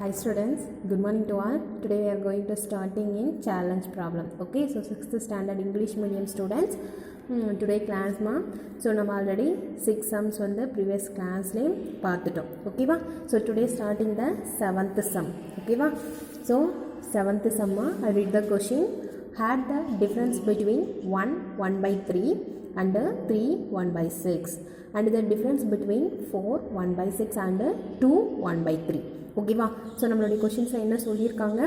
Hi students, good morning to all. Today we are going to starting in challenge problem. Okay, so 6th standard English medium students. Today class ma. So நம்ம already 6 sums வந்து previous classல பார்த்துட்டோம். Okay வா? So today starting the 7th sum. Okay வா? So 7th sum I read the question. Had the difference between 1 by 3 and 3 1 by 6 and the difference between 4 1 by 6 and 2 1 by 3. ஓகேவா? So நம்மளுடைய கொஷின்ஸில் என்ன சொல்லியிருக்காங்க,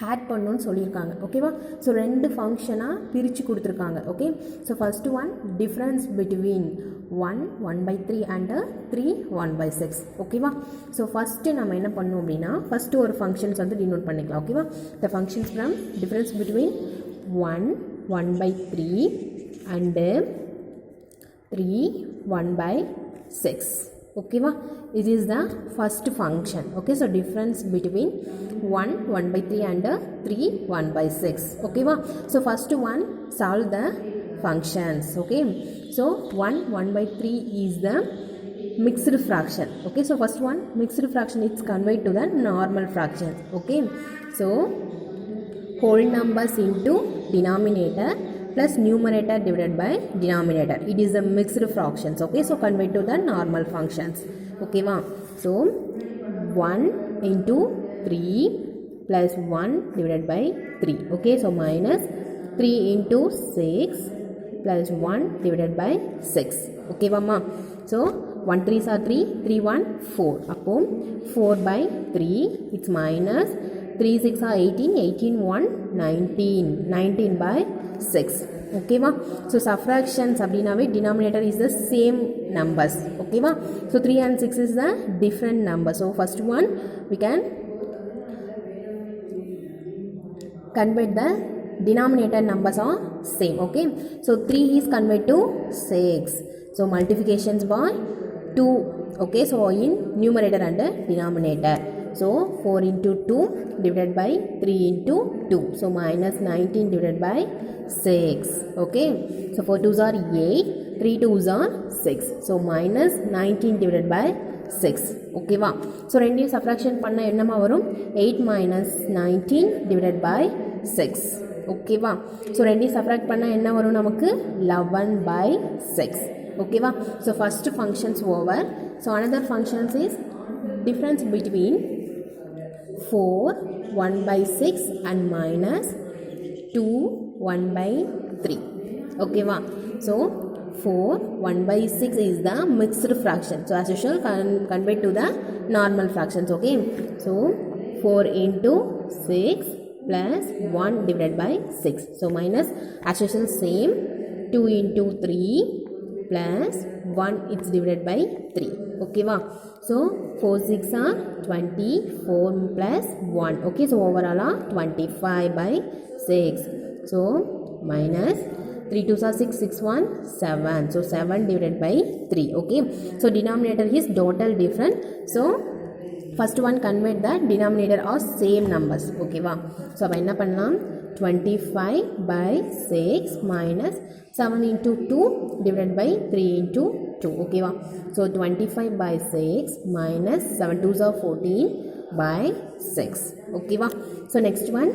add பண்ணணும்னு சொல்லியிருக்காங்க. ஓகேவா? So ரெண்டு ஃபங்க்ஷனாக பிரித்து கொடுத்துருக்காங்க. Okay, so first one difference between 1 by 3 and 3 1 by 6. ஓகேவா? ஸோ ஃபஸ்ட்டு நம்ம என்ன பண்ணோம் அப்படின்னா, ஃபஸ்ட்டு ஒரு ஃபங்க்ஷன்ஸ் வந்து டினோட் பண்ணிக்கலாம். ஓகேவா? த functions from difference between 1 by 3 and 3 1 by 6. Okay va? It is the first function. Okay, so difference between 1 by 3 and 3 1 by 6. Okay va? So first one solve the functions. Okay, so 1 by 3 is the mixed fraction. Okay, so first one mixed fraction is converted to the normal fraction. Okay, so whole numbers into denominator plus numerator divided by denominator. It is the mixed fractions. Okay, so convert to the normal functions. Okay va? So 1 into 3 plus 1 divided by 3. Okay, so minus 3 into 6 plus 1 divided by 6. Okay va ma? So 1 3s are 3, 3 1 4. Appo 4 by 3 it's minus 3 6 are 18, 18 1 19, 19 by 6. Okay va? So subtractions abdinave denominator is the same numbers. Okay va? So 3 and 6 is the different number. So first one we can convert the denominator numbers are same. Okay, so 3 is convert to 6. So multiplications by 2. Okay, so in numerator and denominator. So 4 into 2 divided by 3 into 2. So minus 19 divided by 6. Okay, so 4 2s are 8, 3 2s are 6. So minus 19 divided by 6. Okay va? So ரெண்டு subtraction பண்ண என்னமா வரும், 8 minus 19 divided by 6. Okay va? So ரெண்டு subtract பண்ண என்ன வரும் நமக்கு, 11 by 6. Okay va? So first functions over. So another functions is difference between 4 1 by 6 and minus 2 1 by 3. Okay va? So 4 1 by 6 is the mixed fraction. So as usual convert to the normal fractions. Okay, so 4 into 6 plus 1 divided by 6. So minus as usual same 2 into 3 plus 1 it's divided by 3. Okay va? So 4 6 are 24 plus 1. Okay, so overall are 25 by 6. So minus 3 2s are 6, 6 1 7. So 7 divided by 3. Okay, so denominator is total different. So first one convert the denominator or same numbers. Okay va? So அப்ப என்ன பண்ணலாம், 25 by 6 minus 7 into 2 divided by 3 into 2. Okay va? So 25 by 6 minus 7 2s are 14 by 6. Okay va? So next one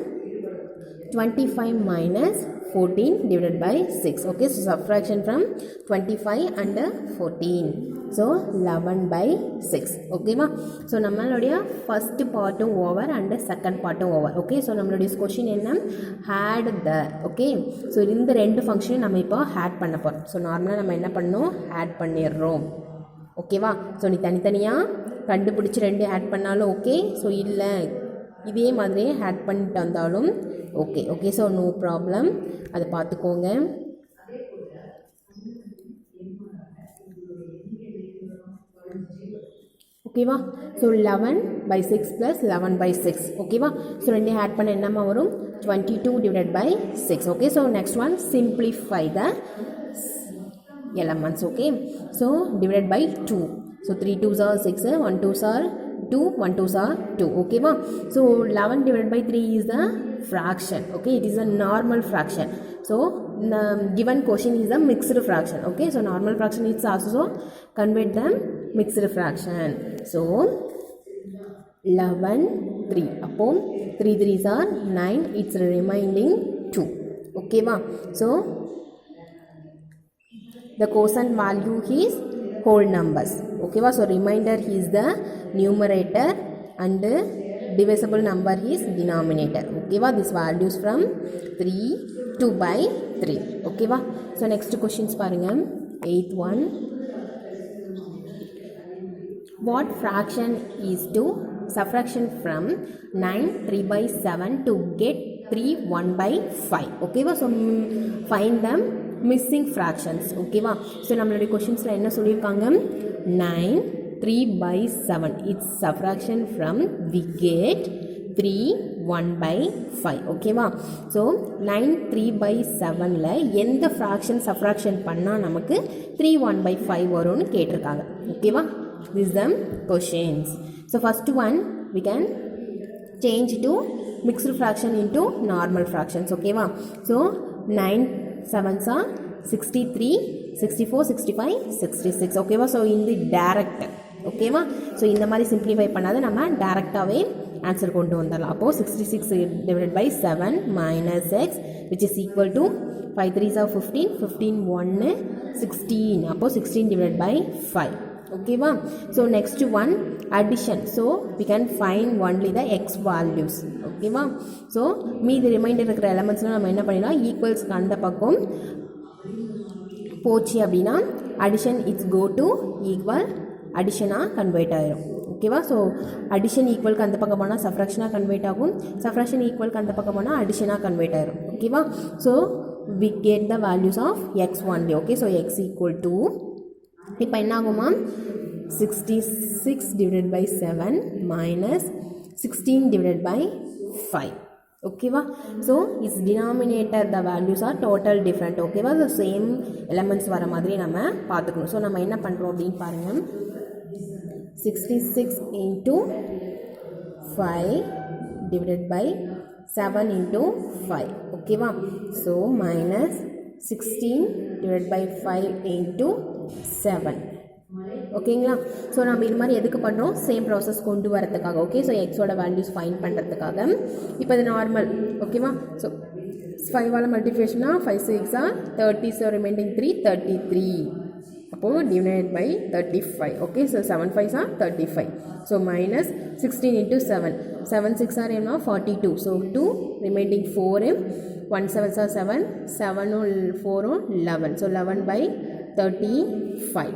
25 minus 14 divided by 6. Okay, so subtraction from 25 and 14. So 11 by 6. Okay ma? So நம்மளுடைய first part over and second part over. Okay, so நம்மளுடைய question என்ன, add the. Okay, so இந்த ரெண்டு function நம்ம இப்போ add பண்ண போறோம். So நார்மலாக நம்ம என்ன பண்ணோம், add பண்ணிடுறோம். ஓகேவா? ஸோ நீ தனித்தனியாக கண்டுபிடிச்சி ரெண்டு ஆட் பண்ணாலும் ஓகே, ஸோ இல்லை இதே மாதிரியே ஆட் பண்ணிட்டு வந்தாலும் okay. Okay, so no problem, அதை பார்த்துக்கோங்க. ஓகேவா? So 11 by 6 plus 11 by 6. ஓகேவா? ஸோ ரெண்டு ஆட் பண்ண என்னமா வரும், 22 divided by 6. Okay, so next one simplify the elements. Okay, so divided by 2. So 3 2s are 6, 1 2s are 2, 1 2s are 2. Okay ma? So 11 divided by 3 is the fraction. Okay, it is a normal fraction. So given question is a mixed fraction. Okay, so normal fraction is also convert them mixed fraction. So 11 3 அப்போ 3 3s are 9, it's remaining 2. Okay va? So the quotient value is whole numbers. Okay va? So remainder is the numerator and divisible number is denominator. Okay va? This values from 3 2 by 3. Okay va? So next questions பாருங்க. 8th one. What fraction is to subtraction from 9 3 by 7 to get 3 1 by 5. Okay va? So find them missing fractions. Okay va? So நம்மளுடைய questionsல என்ன சொல்லியிருக்காங்க? 9 3 by 7 it's subtraction from we get 3 1 by 5. Okay va? So 9 3 by 7ல எந்த fraction subtraction பண்ணா நமக்கு 3 1 by 5 வரும்னு கேட்டிருக்காங்க. Okay va? These are questions. So first one we can change to mixed fraction into normal fractions. Okay va? So 9 7s are 63 64 65 66. Okay va? So in the direct. Okay va? So இந்த மாதிரி simplify பண்ணாத நம்ம டைரக்டாவே answer கொண்டு வந்துடலாம். அப்போ 66 divided by 7 minus x which is equal to 5 3s are 15 15 1 16. அப்போ 16 divided by 5. Okay va? So next one addition. So we can find only the x values. Okay va? So மீதி reminder இருக்கிற எலமெண்ட்ஸ்லாம் நம்ம என்ன பண்ணிடலாம், ஈக்குவல்ஸ்க்கு அந்த பக்கம் போச்சு அப்படின்னா addition it's go to equal அடிஷனாக கன்வெர்ட் ஆகிடும். ஓகேவா? ஸோ அடிஷன் ஈக்குவலுக்கு அந்த பக்கம் போனால் சப்ராக்ஷனாக கன்வெர்ட் ஆகும், சப்ராக்ஷன் ஈக்குவலுக்கு அந்த பக்கம் போனால் அடிஷனாக கன்வெர்ட் ஆகிடும். ஓகேவா? So we get the values of x only. Okay, so x equal to இப்போ என்ன ஆகுமா, 66 divided by 7 minus 16 divided by 5. ஓகேவா? So it's denominator the values are total different. ஓகேவா? ஸோ சேம் எலமெண்ட்ஸ் வர மாதிரி நம்ம பார்த்துக்கணும். ஸோ நம்ம என்ன பண்ணுறோம் அப்படின்னு பாருங்கள், 66 into 5 divided by 7 into 5. ஓகேவா? So minus 16 divided by 5 into 7. ஓகேங்களா? ஸோ நம்ம இது மாதிரி எதுக்கு பண்ணுறோம், சேம் ப்ராசஸ் கொண்டு வரதுக்காக. ஓகே, ஸோ எக்ஸோட வேல்யூஸ் ஃபைன் பண்ணுறதுக்காக. இப்போ இது நார்மல். ஓகேவா? ஸோ 5ஆல் மல்டிஃபிகேஷனா 5 6 30, ஸோ ரிமைனிங் 3 33. அப்போது divided by 35. Okay, so 7 5 35. So minus 16 into 7. 7 6 என்ன 42. So 2 remaining 4 1 7 7 7 4 11. So 11 by 35.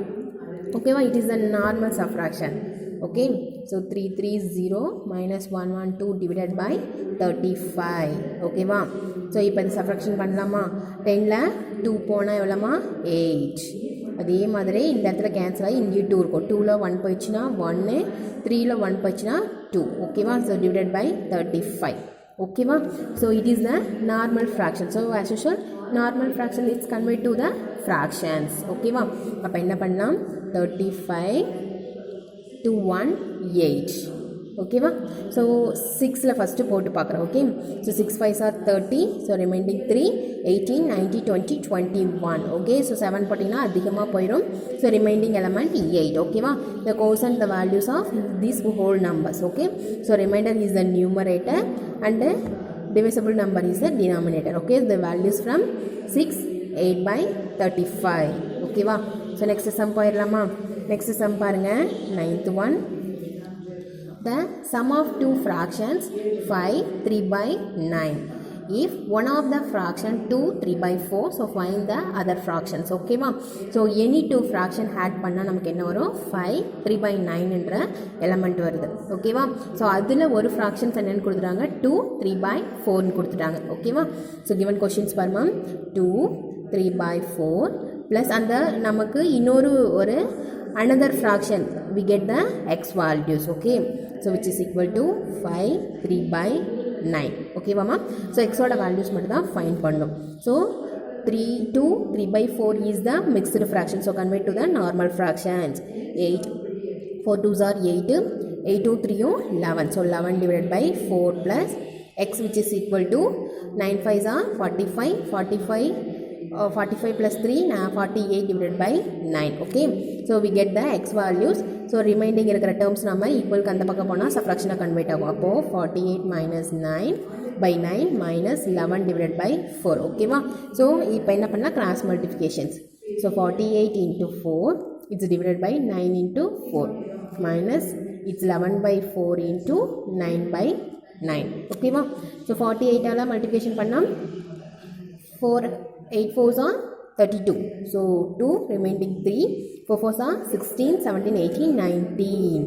Okay, it is a normal subtraction. Okay, so 3 3 0 minus 1 1 2 divided by 35. Okay va? So இப்போ இந்த subtraction பண்ணலாமா, 10ல 2 போனால் எவ்வளோமா 8. அதே மாதிரி இந்த இடத்துல கேன்சல் ஆகி இங்கே 2 இருக்கும். 2ல 1 போயிடுச்சுன்னா 1, 3ல 1 போயிடுச்சுன்னா 2. ஓகேவா? So divided by 35. ஓகேவா? So it is the normal fraction. So as usual normal fraction it's convert to the fractions. ஓகேவா? அப்போ என்ன பண்ணலாம், 35 to 1 8. ஓகேவா? ஸோ 6ல் ஃபஸ்ட்டு போட்டு பார்க்குறோம். Okay, so 6 5 30. So remaining 3 18 19 20 21. Okay, so 7 போட்டிங்கன்னா அதிகமாக போயிடும். So remaining element 8. ஓகேவா? The quotient the values of these whole numbers. Okay, so remainder is the numerator and divisible number is the denominator. Okay, the values from 6 8 by 35. Okay va? So next sum போயிடலாமா, next sum பாருங்க, 9th one. The sum of two fractions 5 3 by 9. If one of the fraction 2 3 by 4, so find the other fractions. Okay va? So any two fraction add பண்ணா நமக்கு என்ன வரும், 5 3 by 9 என்ற element வருது. Okay va? So அதில் ஒரு fractions என்னன்னு கொடுத்துட்டாங்க, 2 3 by 4 கொடுத்துட்டாங்க. Okay va? So given questions பாருமா, 2 3 by 4 plus அந்த நமக்கு இன்னொரு ஒரு another fraction we get the x values. Okay, so which is equal to 5 3 by 9. Okay வாமா? ஸோ எக்ஸோட வேல்யூஸ் மட்டும் தான் ஃபைன் பண்ணும். So 3 2 3 by 4 is the mixed fraction. So convert to the normal fractions. 8 4 2s are 8, 8 2 3 11. So 11 divided by 4 plus x which is equal to 9 5s are 45, 45 45 plus 3 48 divided by 9. Okay, so we get the x values. So remaining இருக்கிற terms நம்ம equal அந்த பக்கம் போனால் subtraction convert ஆகும். அப்போ 48 minus 9 by 9 minus 11 divided by 4. ஓகேவா? So இப்போ என்ன பண்ணலாம், cross multiplications. So 48 into 4 it's divided by 9 into 4 minus it's 11 by 4 into 9 by 9. ஓகேவா? ஸோ 48 ஆல் மல்டிப்ளிகேஷன் பண்ணால் 4 8 4s are 32. So 2 remaining 3 4 4s are 16 17 18 19.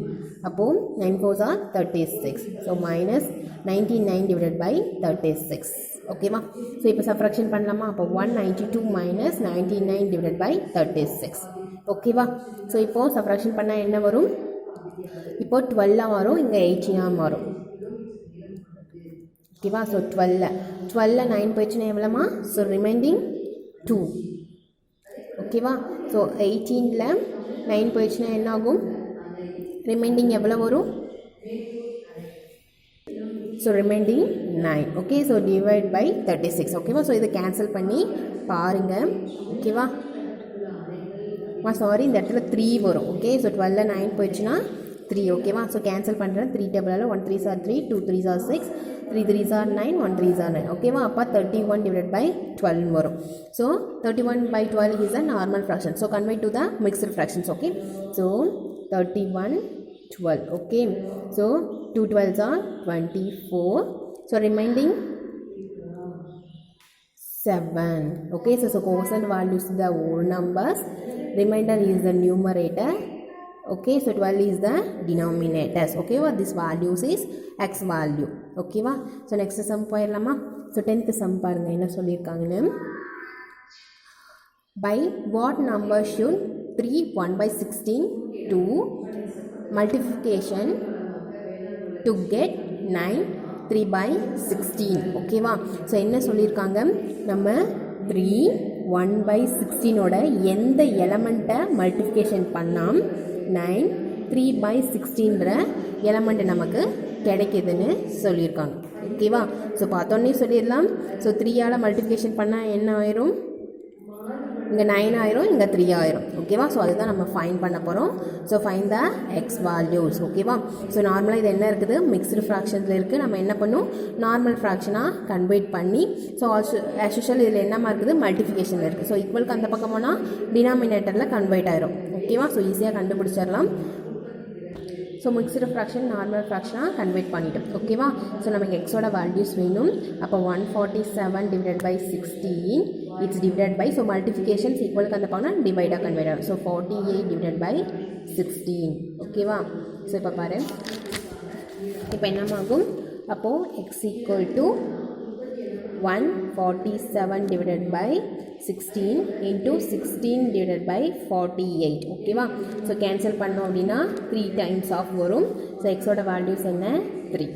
அப்போ 9 4s are 36. So minus 99 divided by 36. ஓகேவா? So இப்போ subtraction பண்ணலாமா? அப்போ 192 minus 99 divided by 36. ஓகேவா? So இப்போது subtraction பண்ணால் என்ன வரும்? இப்போ 12 வரும், இங்கே 18 மாறும். ஓகேவா? ஸோ 12 9 போயிடுச்சுன்னா எவ்வளோமா? So reminding 2. ஓகேவா? ஸோ 18 9 போயிடுச்சுன்னா என்ன ஆகும்? ரிமைண்டிங் எவ்வளோ வரும்? So reminding 9. Okay, so divide by 36. ஓகேவா? ஸோ இதை கேன்சல் பண்ணி பாருங்கள். ஓகேவா? சாரி, இந்த இடத்துல 3 வரும். ஓகே, ஸோ 12 9 போயிடுச்சுன்னா 3. ஓகேவா? ஸோ கேன்சல் பண்ணுறேன். 3 டேபிளால் 1 3s are 3 2 3s are 6 3 3s are 9 1 3s are 9. ஓகேவா? அப்போ 31 divided by 12 வரும். So 31 by 12 is a normal fraction. So convert to the mixed fractions. Okay, so 31 12. Okay, so 2 12s are 24. So remaining 7. Okay, so quotient values the whole numbers, remainder is the numerator. Okay, so 12 is the denominators. Okay, what this values is x value. Okay va? So next sum போயிடலாமா? So 10th sum பாருங்க என்ன சொல்லியிருக்காங்கன்னு. By what number should 3 1 by 16 do multiplication to get 9 3 by 16. Okay va? So என்ன சொல்லியிருக்காங்க, நம்ம 3 1 by 16 ஓட எந்த எலமெண்ட்டை multiplication பண்ணால் 9 3 by 16ன்ற எலமெண்ட் நமக்கு கிடைக்குதுன்னு சொல்லியிருக்காங்க. ஓகேவா? ஸோ பார்த்தோன்னே சொல்லிடலாம். ஸோ 3ஆல் மல்டிப்ளிகேஷன் பண்ணால் என்ன ஆயிரும்? இங்கே 9 ஆயிரும், இங்கே 3 ஆயிரும். ஓகேவா? ஸோ அதுதான் நம்ம ஃபைன் பண்ண போகிறோம். So find the X values. ஓகேவா? ஸோ நார்மலாக இது என்ன இருக்குது, மிக்ஸ்டு ஃப்ராக்ஷன்ஸில் இருக்குது. நம்ம என்ன பண்ணும், நார்மல் ஃப்ராக்ஷனாக கன்வெர்ட் பண்ணி, ஸோ ஆல்சோ ஆஸ் யூஷுவல் இதில் என்னமா இருக்குது, மல்டிஃபிகேஷனில் இருக்குது. ஸோ ஈக்குவலுக்கு அந்த பக்கம் போனால் டினாமினேட்டரில் கன்வெர்ட் ஆயிரும். ஓகேவா? ஸோ ஈஸியாக கண்டுபிடிச்சிடலாம். ஸோ மிக்ஸ்டு ஃப்ராக்ஷன் நார்மல் ஃப்ராக்ஷனாக கன்வெர்ட் பண்ணிட்டோம். ஓகேவா? ஸோ நமக்கு எக்ஸோட வேல்யூஸ் வேணும். அப்போ 147 divided by 16 it's divided by, so multiplications ஈக்குவலுக்கு அந்த பக்கம் டிவைடாக கன்வெர்ட் ஆகும். So 48 divided by 16. ஓகேவா? ஸோ இப்போ பாரு, இப்போ என்னமாகும், அப்போது x equal to 147 divided by 16 into 16 divided by 48. ஓகேவா? ஸோ கேன்சல் பண்ணோம் அப்படின்னா 3 times ஆஃப் வரும். ஸோ எக்ஸோட வேல்யூஸ் என்ன, 3.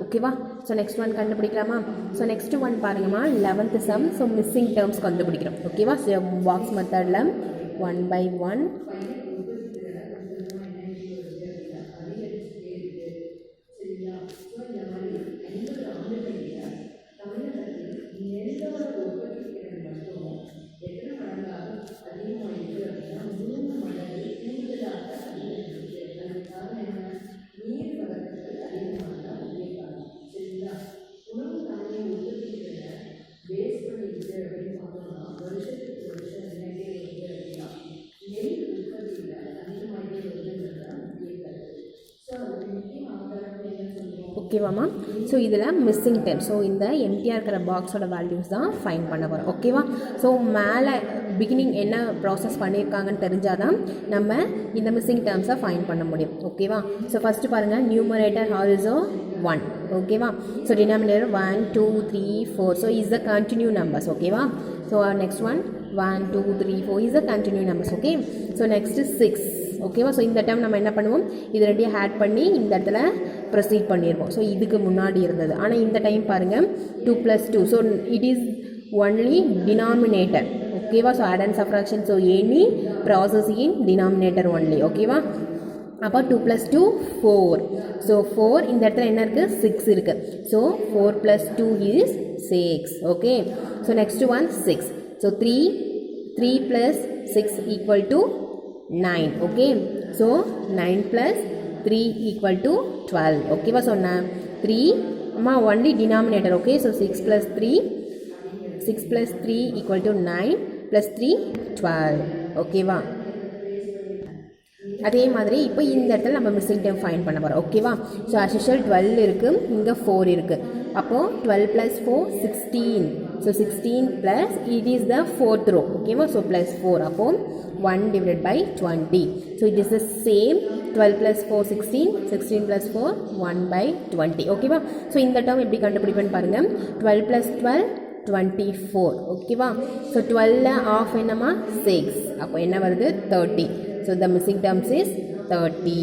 ஓகேவா? ஸோ நெக்ஸ்ட் ஒன் கண்டுபிடிக்கலாமா? ஸோ நெக்ஸ்ட் ஒன் பாருங்கம்மா, 11th sum. So missing terms கண்டுபிடிக்கிறோம். ஓகேவா? ஸோ பாக்ஸ் மெத்தடில் 1 by 1 ஓகேவாம்மா? ஸோ இதில் மிஸ்ஸிங் டேர்ம், ஸோ இந்த எம்டியாக இருக்கிற பாக்ஸோட வேல்யூஸ் தான் ஃபைன் பண்ண போகிறோம். ஓகேவா? ஸோ மேலே பிகினிங் என்ன ப்ராசஸ் பண்ணியிருக்காங்கன்னு தெரிஞ்சால் தான் நம்ம இந்த மிஸ்ஸிங் டேர்ம்ஸை ஃபைன் பண்ண முடியும். ஓகேவா? ஸோ ஃபஸ்ட்டு பாருங்கள், நியூமரேட்டர் ஆல்சோ 1. ஓகேவா? So denominator 1 2 3 4. So is the continue numbers. ஓகேவா? So next one 1 2 3 4 is the continue numbers. Okay, so next 6. ஓகேவா? ஸோ இந்த டைம் நம்ம என்ன பண்ணுவோம், இது ரெண்டையும் ஆட் பண்ணி இந்த இடத்துல ப்ரொசீட் பண்ணிடுவோம். ஸோ இதுக்கு முன்னாடி இருந்தது, ஆனால் இந்த டைம் பாருங்கள் 2 + 2. So it is only denominator. ஓகேவா? So add and subtraction, so any process in denominator only. ஓகேவா? அப்போ 2 + 2 4. ஸோ 4 இந்த இடத்துல என்ன இருக்குது 6 இருக்குது. So 4 + 2 is 6. Okay, so next one 6. So 3 + 6 = 9. Okay, so 9 + 3 = 12. ஓகேவா, சொன்னேன் 3 அம்மா ஒன்லி டினாமினேட்டர். Okay, so 6 + 3 = 9 + 3 12. ஓகேவா, அதே மாதிரி இப்போ இந்த இடத்துல நம்ம மிஸ்ஸிங் டேர்ம் ஃபைண்ட் பண்ண போகிறோம். ஓகேவா, ஸோ as usual 12 இருக்குது, இங்கே 4 இருக்குது. அப்போது 12 + 4 16. So 16 plus it is the 4th row. ஓகேவா, ஸோ +4. அப்போது 1/20. So it is the same 12 + 4 16, 16 + 4 1/20. ஓகேவா, ஸோ இந்த டேர்ம் எப்படி கண்டுபிடிப்பேன்னு பாருங்கள். 12 + 12 24. ஓகேவா, ஸோ 12 ஆஃப் என்னம்மா 6. அப்போ என்ன வருது 30. So the missing terms is 30.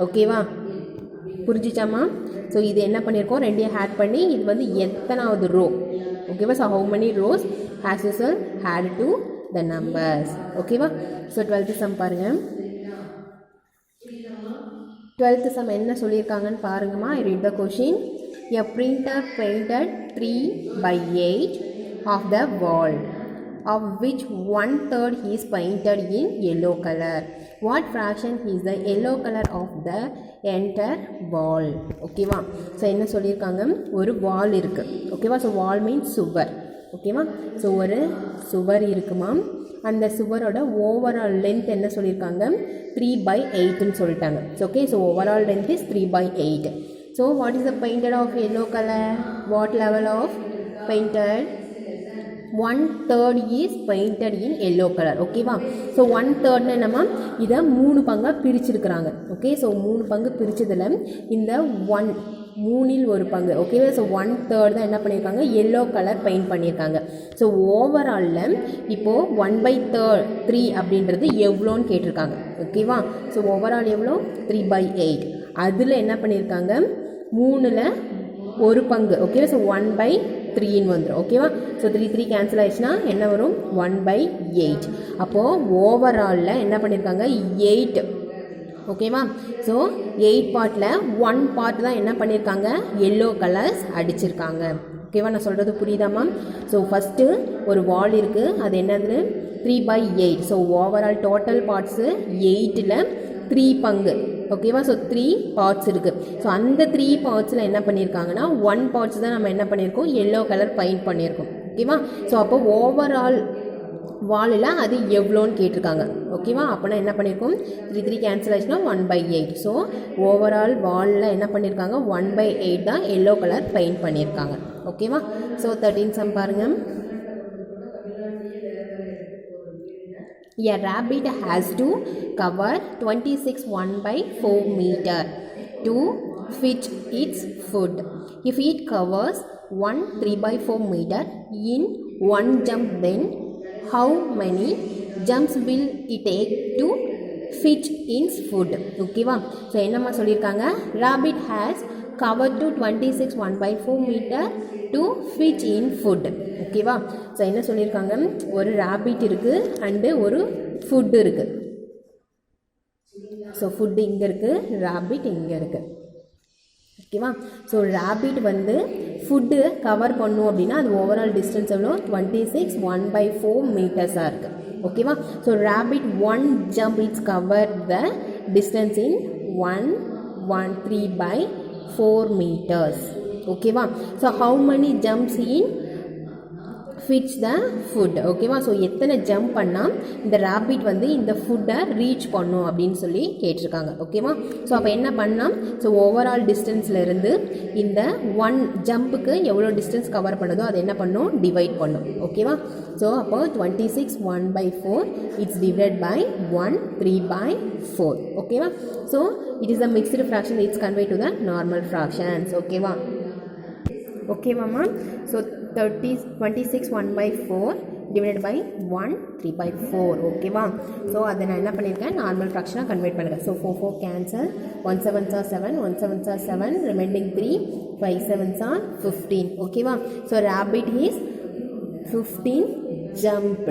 ஓகேவா, புரிஞ்சிச்சாம்மா? ஸோ இது என்ன பண்ணியிருக்கோம், ரெண்டையும் ஆட் பண்ணி இது வந்து எத்தனாவது ரோ. ஓகேவா, so how many rows has used add to the numbers. ஓகேவா, ஸோ 12th சம் பாருங்கள். 12th சம் என்ன சொல்லியிருக்காங்கன்னு பாருங்கம்மா. I read the question. A printer painted 3/8 of the wall, of which 1/3 is painted in yellow color. What fraction is the yellow color of the entire wall? ஓகேவா, so என்ன சொல்லியிருக்காங்க, ஒரு வால் இருக்குது. ஓகேவா, ஸோ வால் means சுவர். ஓகேவா, ஸோ ஒரு சுவர் இருக்குமா, அந்த சுவரோட ஓவரால் லென்த் என்ன சொல்லியிருக்காங்க 3/8ன்னு சொல்லிட்டாங்க. Okay, so overall length is 3/8. So what is the painted of yellow color? What level of painted? 1/3 is painted in yellow color. ஓகேவா, ஸோ 1/3 என்னம்மா, இதை 3 பங்காக பிரிச்சிருக்கிறாங்க. ஓகே, ஸோ 3 பங்கு பிரித்ததில் இந்த 3இல் 1 பங்கு. ஓகேவா, ஸோ 1/3 தான் என்ன பண்ணியிருக்காங்க எல்லோ கலர் பெயிண்ட் பண்ணியிருக்காங்க. ஸோ ஓவராலில் இப்போது 1/3 அப்படின்றது எவ்வளோன்னு கேட்டிருக்காங்க. ஓகேவா, ஸோ ஓவரால் எவ்வளோ 3/8. அதில் என்ன பண்ணியிருக்காங்க 3ல் 1 பங்கு. ஓகேவா, ஸோ 1/3ன்னு வந்துடும். ஓகேவா, ஸோ 3 கேன்சல் ஆயிடுச்சுன்னா என்ன வரும் 1/8. அப்போது ஓவராலில் என்ன பண்ணியிருக்காங்க 8. ஓகேவா, ஸோ 8 பார்ட்டில் 1 பார்ட் தான் என்ன பண்ணியிருக்காங்க எல்லோ கலர்ஸ் அடிச்சிருக்காங்க. ஓகேவா, நான் சொல்கிறது புரியுதாம்மா? ஸோ ஃபஸ்ட்டு ஒரு வால் இருக்குது, அது என்னது 3/8. ஸோ ஓவரால் டோட்டல் பார்ட்ஸு 8ல் 3 பங்கு. ஓகேவா, ஸோ 3 பார்ட்ஸ் இருக்குது. ஸோ அந்த 3 பார்ட்ஸில் என்ன பண்ணியிருக்காங்கன்னா 1 பார்ட்ஸ் தான் நம்ம என்ன பண்ணியிருக்கோம் எல்லோ கலர் பெயிண்ட் பண்ணியிருக்கோம். ஓகேவா, ஸோ அப்போ ஓவரால் வாலில் அது எவ்வளோன்னு கேட்டிருக்காங்க. ஓகேவா, அப்போனா என்ன பண்ணியிருக்கோம் 3 கேன்சல் ஆச்சுன்னா 1/8. ஸோ ஓவரால் வாலில் என்ன பண்ணியிருக்காங்க 1/8 தான் எல்லோ கலர் பெயிண்ட் பண்ணியிருக்காங்க. ஓகேவா, ஸோ 13 சம் பாருங்கள். A rabbit has to cover 26 1/4 meter to fit its food. If it covers 1 3/4 meter in one jump, then how many jumps will it take to fit its food? ஓகேவா, so என்னம்மா சொல்லியிருக்காங்க rabbit has covered to 26 1/4 meter to fit in food. ஓகேவா, so என்ன சொல்லியிருக்காங்க ஒரு rapid இருக்குது and ஒரு food இருக்குது. ஸோ ஃபுட்டு இங்கே இருக்குது, ராபிட் இங்கே இருக்குது. ஓகேவா, ஸோ ராபிட் வந்து ஃபுட்டு கவர் பண்ணும் அப்படின்னா அது ஓவரால் டிஸ்டன்ஸ் எவ்வளோ 26 1/4 மீட்டர்ஸாக இருக்குது. ஓகேவா, so rabbit 1 jump it's cover the distance in 113/4 meters. ஓகேவா, so how many jumps in fits the foot. ஓகேவா, ஸோ எத்தனை ஜம்ப் பண்ணால் இந்த ராபிட் வந்து இந்த ஃபுட்டை ரீச் பண்ணும் அப்படின்னு சொல்லி கேட்டிருக்காங்க. ஓகேவா, ஸோ அப்போ என்ன பண்ணால் ஸோ ஓவரால் டிஸ்டன்ஸ்லேருந்து இந்த 1 ஜம்ப்புக்கு எவ்வளோ டிஸ்டன்ஸ் கவர் பண்ணுதோ அதை என்ன பண்ணும் டிவைட் பண்ணும். ஓகேவா, ஸோ அப்போ 26 1/4 இட்ஸ் டிவைட் பை 1 3/4. ஓகேவா, so it is a mixed fraction, it's convey to the normal fractions. ஓகேவா, ஓகேவாம்மா, ஸோ 26 1/4 டிவைடட் பை 1 3/4. ஓகேவா, ஸோ அதை நான் என்ன பண்ணியிருக்கேன் நார்மல் ஃப்ராக்ஷனாக கன்வெர்ட் பண்ணுறேன். So 4 4 cancel, 1 7s are 7, 1 7s are 7, remaining 3, 5 7s are 15. ஓகேவா, so rabbit is 15 jumped.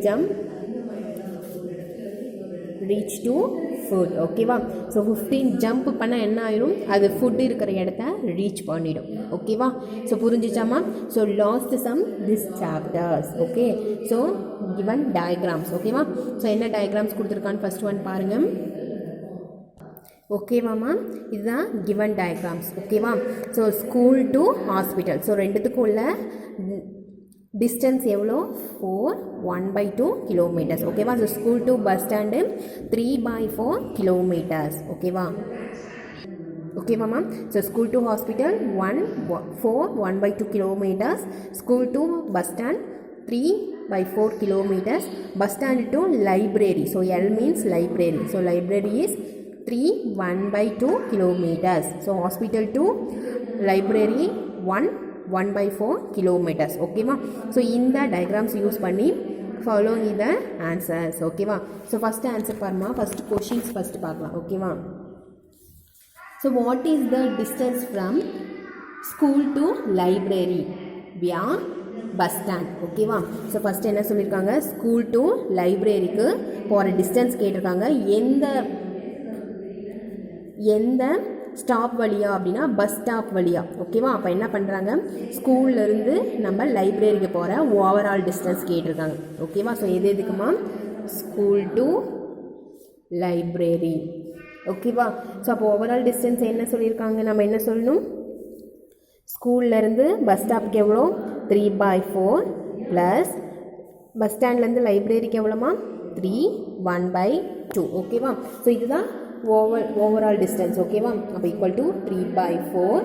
Jump reach to food. ஓகேவா? ஸோ 15 ஜம்ப் பண்ண என்ன ஆயிரும், அது ஃபுட் இருக்கிற இடத்த ரீச் பண்ணிடும். ஓகேவா? ஸோ புரிஞ்சிச்சாமா? So last sum this chapters. Okay, so given diagrams. ஓகேவா? ஸோ என்ன டயக்ராம்ஸ் கொடுத்துருக்கான்னு ஃபர்ஸ்ட் ஒன் பாருங்கள். ஓகேவாம்மா, இதுதான் கிவன் டயக்ராம்ஸ். ஓகேவா? So school to hospital, so ரெண்டுத்துக்கும் உள்ள டிஸ்டன்ஸ் எவ்வளோ, 4 1/2 கிலோமீட்டர்ஸ். ஓகேவா? So school to bus stand 3/4 kilometres. ஓகேவா? ஓகேவாம்மா, so school to hospital 1/2 kilometres, school to bus stand 3/4 kilometers, bus stand to library, so L means library, so library is 1/2 kilometers, so hospital to library 1/4 kilometers. Okay ma, so in the diagrams use பண்ணி follow the answers. Okay ma, so first answer parma, first questions first பார்க்கலாம். Okay ma, so what is the distance from school to library via bus stand? ஓகேவா? So first என்ன சொல்லியிருக்காங்க, school to லைப்ரரிக்கு போகிற distance கேட்டிருக்காங்க. எந்த stop வழியா அப்படின்னா பஸ் ஸ்டாப் வழியா. ஓகேவா? அப்போ என்ன பண்ணுறாங்க, ஸ்கூல்லேருந்து நம்ம லைப்ரரிக்கு போகிற ஓவரால் டிஸ்டன்ஸ் கேட்டிருக்காங்க. ஓகேவா? ஸோ எது எதுக்குமா, ஸ்கூல் டு லைப்ரரி. ஓகேவா? ஸோ அப்போ ஓவரால் டிஸ்டன்ஸ் என்ன சொல்லியிருக்காங்க, நம்ம என்ன சொல்லணும், ஸ்கூல்லேருந்து பஸ் ஸ்டாப்புக்கு எவ்வளோ 3/4 ப்ளஸ் பஸ் ஸ்டாண்ட்லேருந்து லைப்ரரிக்கு எவ்வளோமா 3 1/2. ஓகேவா? ஸோ இதுதான் ஓவரால் டிஸ்டன்ஸ். ஓகேவா? அப்போ equal to 3/4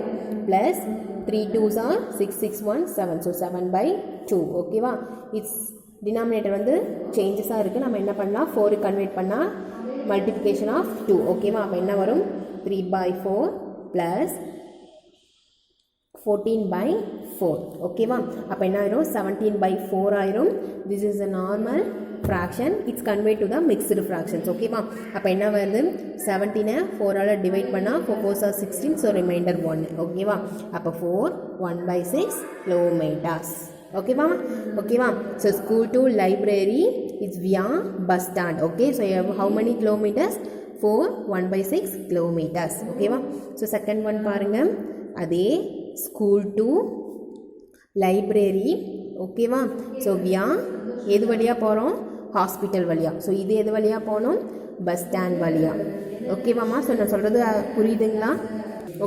plus 3 2s are 6 6 1 7, so 7/2. ஓகேவா? இட்ஸ் டினாமினேட்டர் வந்து சேஞ்சஸாக இருக்குது. நம்ம என்ன பண்ணலாம், 4 கன்வெர்ட் பண்ணால் மல்டிப்ளிகேஷன் ஆஃப் 2. ஓகேவா? அப்போ என்ன வரும், 3/4 ப்ளஸ் 14/4. ஓகேவா? அப்போ என்ன ஆயிரும், 17/4 ஆயிரும். This is a normal fraction, it's convert to the mixed fractions. ஓகேவா? அப்போ என்ன வருது, 17 4ஆல் டிவைட் பண்ணால் 4 4s are 16, ஸோ ரிமைண்டர் 1. ஓகேவா? அப்போ 4 1/6 கிலோமீட்டர்ஸ். ஓகேவா? ஓகேவா? So school to library it's via bus stand. Okay, so how many kilometres, 4 1/6 kilometres. ஓகேவா? ஸோ செகண்ட் ஒன் பாருங்கள், அதே ஸ்கூல் டு லைப்ரரி. ஓகேவா? ஸோ வியா எது வழியாக போகிறோம், ஹாஸ்பிட்டல் வழியாக. ஸோ இது எது வழியாக போகணும், பஸ் ஸ்டாண்ட் வழியாக. ஓகேவாம்மா? ஸோ நான் சொல்கிறது புரியுதுங்களா?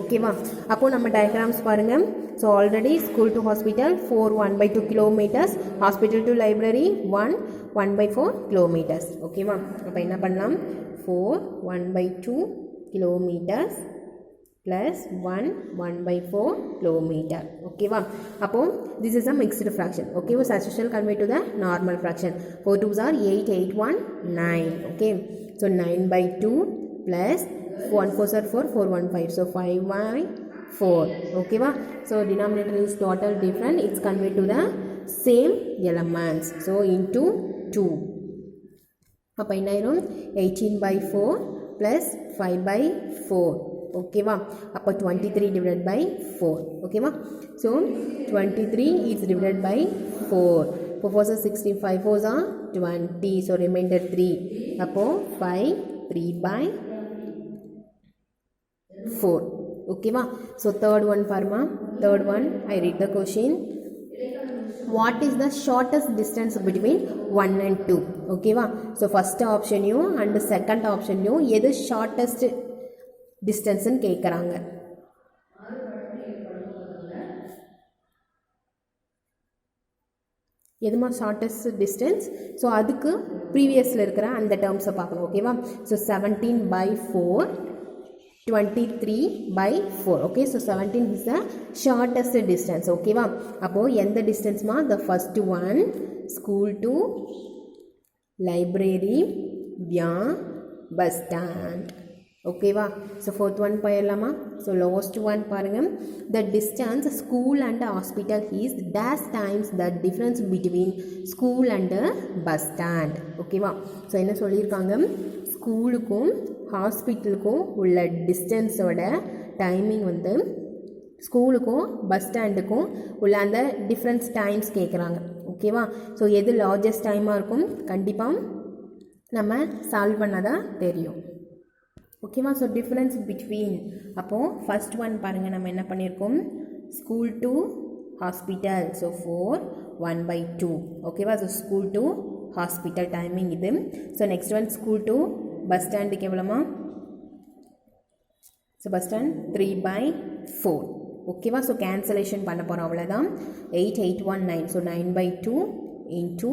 ஓகேவா? அப்போது நம்ம டயக்ராம்ஸ் பாருங்கள். So already school to hospital 4 1/2 kilometres, hospital to library 1/4 kilometres. ஓகேவா? அப்போ என்ன பண்ணலாம், 4 1/2 கிலோமீட்டர்ஸ் ப்ளஸ் 1/4 கிலோமீட்டர். ஓகேவா? அப்போது this is a mixed fraction. ஓகேவா? as usual convert to the normal fraction. 4 2s are 8 8 1 9. Okay, so 9/2 plus 1 4s are 4 4 1 5, so 5/4. ஓகேவா? so denominator is total different, it's convert to the same elements, so into 2. அப்போ என்ன ஆயிரும், 18/4 plus 5/4. ஓகேவா? அப்போ 23 divided by 4. ஓகேவா? So 23 is divided by 4. 4 4s are 16, 5 4s are 20, so remainder 3. அப்போது 5 3/4. ஓகேவா? So third one பாருமா, third one I read the question. What is the shortest distance between 1 and 2? ஓகேவா? ஸோ ஃபஸ்ட் ஆப்ஷன்லையும் அண்டு செகண்ட் ஆப்ஷன்லையும் எது shortest டிஸ்டன்ஸ்ன்னு கேட்குறாங்க. எதுமா shortest distance? So அதுக்கு ப்ரீவியஸில் இருக்கிற அந்த டேர்ம்ஸை பார்க்கணும். ஓகேவா? So 17/4 23/4. Okay, so 17 is the shortest distance. ஓகேவா? அப்போது எந்த டிஸ்டன்ஸ்மா, the first one school to library via bus stand. ஓகேவா? ஸோ ஃபோர்த் ஒன் போயிடலாமா? ஸோ லாஸ்ட் ஒன் பாருங்கள், the distance school and hospital is dash times the difference between school and bus stand. ஓகேவா? So என்ன சொல்லியிருக்காங்க, ஸ்கூலுக்கும் ஹாஸ்பிட்டலுக்கும் உள்ள டிஸ்டன்ஸோட timing வந்து ஸ்கூலுக்கும் பஸ் ஸ்டாண்டுக்கும் உள்ள அந்த டிஃப்ரென்ஸ் டைம்ஸ் கேட்குறாங்க. ஓகேவா? ஸோ எது லார்ஜஸ்ட் டைமாக இருக்கும், கண்டிப்பாக நம்ம சால்வ் பண்ணாதான் தெரியும். ஓகேவா? ஸோ டிஃப்ரென்ஸ் பிட்வீன், அப்போது ஃபஸ்ட் ஒன் பாருங்கள், நம்ம என்ன பண்ணியிருக்கோம், ஸ்கூல் டு ஹாஸ்பிட்டல். ஸோ 4 1/2. ஓகேவா? So school to hospital timing இது. So next one school to bus ஸ்டாண்டுக்கு எவ்வளோமா? So bus stand 3/4. ஓகேவா? ஸோ கேன்சலேஷன் பண்ண போகிறோம், அவ்வளோதான். 8 8 1 9. ஸோ 9/2 இன்ட்டு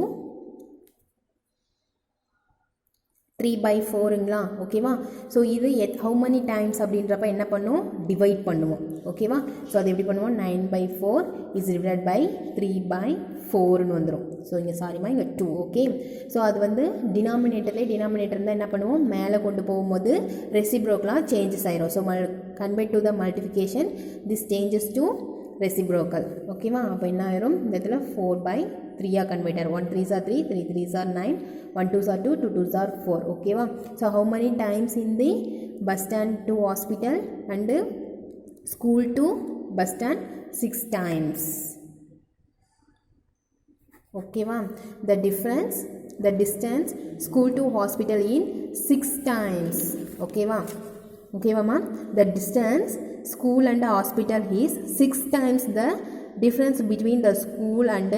3/4ங்களா? ஓகேவா? ஸோ இது ஹவு many டைம்ஸ் அப்படின்றப்ப என்ன பண்ணுவோம், டிவைட் பண்ணுவோம். ஓகேவா? ஸோ அது எப்படி பண்ணுவோம், 9/4 இஸ் டிவைட் பை 3/4ன்னு வந்துடும். ஸோ இங்கே சாரிம்மா, இங்கே 2. ஓகே, ஸோ அது வந்து டினாமினேட்டர் இருந்தால் என்ன பண்ணுவோம், மேலே கொண்டு போகும்போது ரெசிப்ரோக்கலாக சேஞ்சஸ் ஆயிரும். So convert to the multiplication, this changes to reciprocal. ஓகேவா? அப்போ என்ன ஆயிரும், இந்த இடத்துல 4/3 கன்வெர்ட் ஆயிரும். 1 3s are 3, 3 3s are 9, 1 2s are 2, 2 2s are 4. ஓகேவா? So how many times in the bus stand to hospital and school to bus stand? 6 times. ஓகேவா? the difference, the distance school to hospital in 6 times. ஓகேவா? ஓகேவாம்மா? the distance school and hospital is 6 times the difference between the school and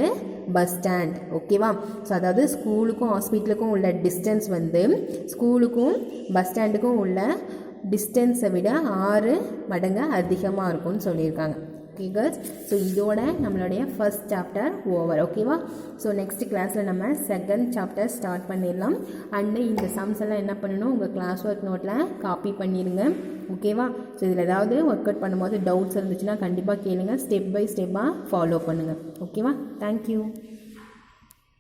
bus stand. ஓகேவா? So அதாவது ஸ்கூலுக்கும் ஹாஸ்பிட்டலுக்கும் உள்ள distance வந்து ஸ்கூலுக்கும் bus ஸ்டாண்டுக்கும் உள்ள டிஸ்டன்ஸை விட 6 மடங்கு அதிகமாக இருக்கும்னு சொல்லியிருக்காங்க. ஓகே கேர்ள்ஸ், ஸோ இதோட நம்மளுடைய ஃபர்ஸ்ட் சாப்டர் ஓவர். ஓகேவா? ஸோ நெக்ஸ்ட் கிளாஸில் நம்ம செகண்ட் சாப்டர் ஸ்டார்ட் பண்ணிடலாம். அண்டு இந்த சம்ஸ் எல்லாம் என்ன பண்ணணும், உங்கள் கிளாஸ் ஒர்க் நோட்டில் காப்பி பண்ணிடுங்க. ஓகேவா? ஸோ இதில் ஏதாவது ஒர்க் அவுட் பண்ணும்போது டவுட்ஸ் இருந்துச்சுன்னா கண்டிப்பாக கேளுங்க, ஸ்டெப் பை ஸ்டெப்பாக ஃபாலோ பண்ணுங்கள். ஓகேவா? தேங்க்யூ.